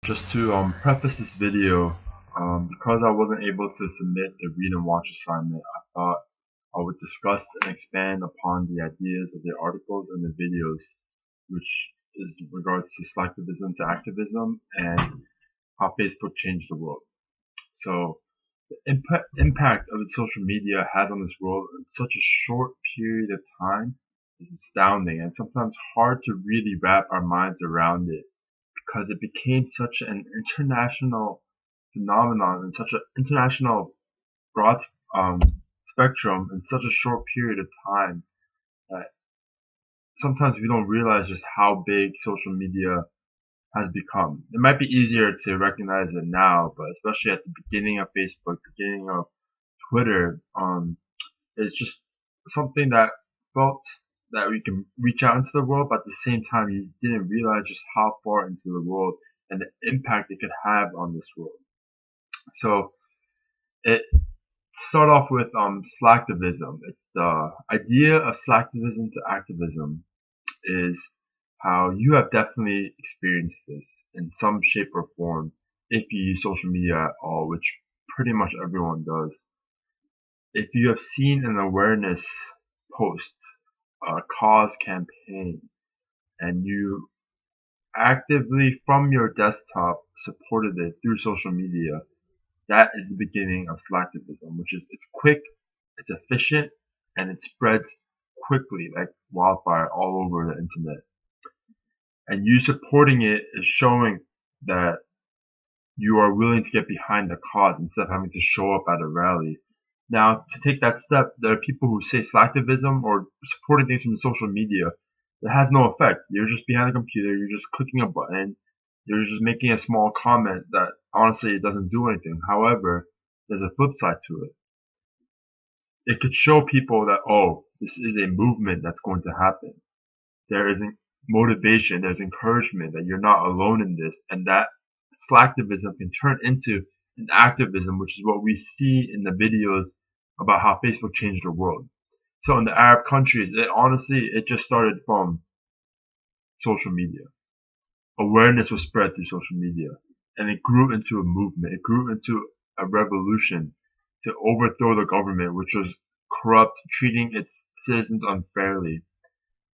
Just to preface this video, because I wasn't able to submit the read and watch assignment, I thought I would discuss and expand upon the ideas of the articles and the videos, which is in regards to selectivism to activism and how Facebook changed the world. So, the impact of social media has on this world in such a short period of time is astounding and sometimes hard to really wrap our minds around it because it became such an international phenomenon and such an international broad spectrum in such a short period of time that sometimes we don't realize just how big social media has become. It might be easier to recognize it now, but especially at the beginning of Facebook, beginning of Twitter, it's just something that felt that we can reach out into the world, but at the same time, you didn't realize just how far into the world and the impact it could have on this world. So it start off with slacktivism. It's the idea of slacktivism to activism is how you have definitely experienced this in some shape or form if you use social media at all, which pretty much everyone does. If you have seen an awareness post, a cause campaign, and you actively from your desktop supported it through social media, that is the beginning of slacktivism, which is it's quick, it's efficient, and it spreads quickly like wildfire all over the internet. And you supporting it is showing that you are willing to get behind the cause instead of having to show up at a rally. Now, to take that step, there are people who say slacktivism or supporting things from social media that has no effect. You're just behind the computer, you're just clicking a button, you're just making a small comment that honestly it doesn't do anything. However, there's a flip side to it. It could show people that, oh, this is a movement that's going to happen. There is motivation, there's encouragement that you're not alone in this, and that slacktivism can turn into an activism, which is what we see in the videos about how Facebook changed the world. So in the Arab countries, it just started from social media. Awareness was spread through social media, and it grew into a movement. It grew into a revolution to overthrow the government, which was corrupt, treating its citizens unfairly.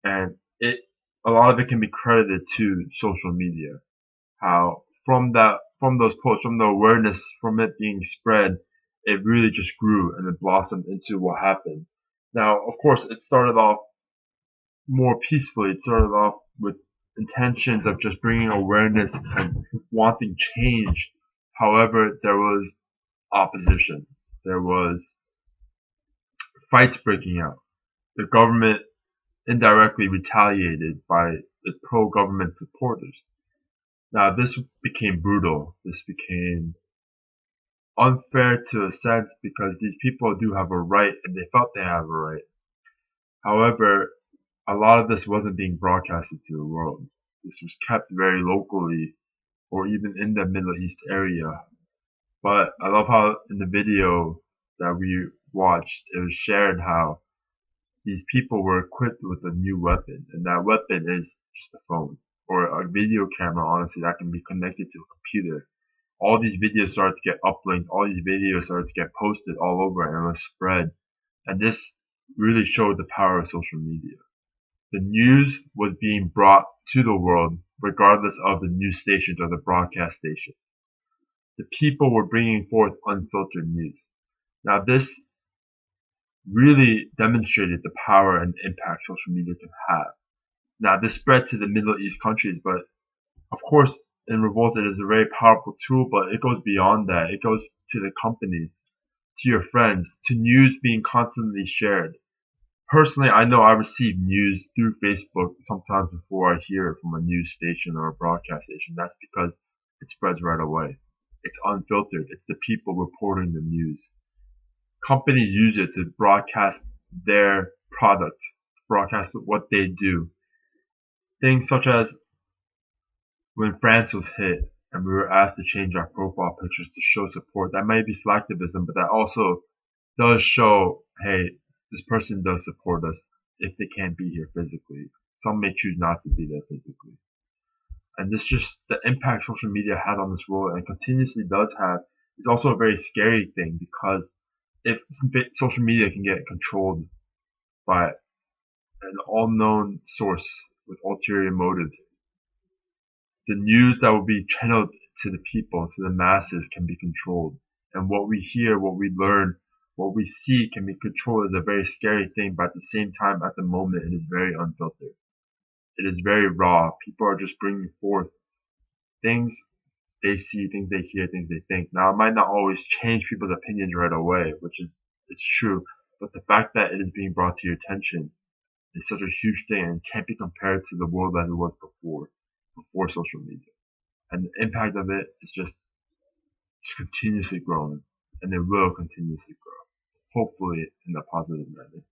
And a lot of it can be credited to social media. How from those posts, from the awareness, from it being spread, it really just grew and it blossomed into what happened. Now, of course, it started off more peacefully. It started off with intentions of just bringing awareness and wanting change. However, there was opposition. There was fights breaking out. The government indirectly retaliated by the pro-government supporters. Now, this became brutal. This became unfair to a sense because these people do have a right and they felt they have a right. However, a lot of this wasn't being broadcasted to the world. This was kept very locally or even in the Middle East area. But I love how in the video that we watched, it was shared how these people were equipped with a new weapon, and that weapon is just a phone or a video camera, honestly, that can be connected to a computer. All these videos started to get uplinked, all these videos started to get posted all over and it was spread. And this really showed the power of social media. The news was being brought to the world regardless of the news stations or the broadcast stations. The people were bringing forth unfiltered news. Now this really demonstrated the power and impact social media can have. Now this spread to the Middle East countries, but of course in Revolt it is a very powerful tool, but it goes beyond that. It goes to the companies, to your friends, to news being constantly shared. Personally, I know I receive news through Facebook sometimes before I hear it from a news station or a broadcast station. That's because it spreads right away. It's unfiltered. It's the people reporting the news. Companies use it to broadcast their product, broadcast what they do. Things such as when France was hit and we were asked to change our profile pictures to show support. That might be slacktivism, but that also does show, hey, this person does support us if they can't be here physically. Some may choose not to be there physically. And this just the impact social media had on this world and continuously does have is also a very scary thing, because if social media can get controlled by an all-known source with ulterior motives, the news that will be channeled to the people, to the masses, can be controlled. And what we hear, what we learn, what we see can be controlled is a very scary thing, but at the same time, at the moment, it is very unfiltered. It is very raw. People are just bringing forth things they see, things they hear, things they think. Now, it might not always change people's opinions right away, which is, it's true, but the fact that it is being brought to your attention is such a huge thing and can't be compared to the world as it was before social media. And the impact of it is just continuously growing, and it will continuously grow, hopefully in a positive manner.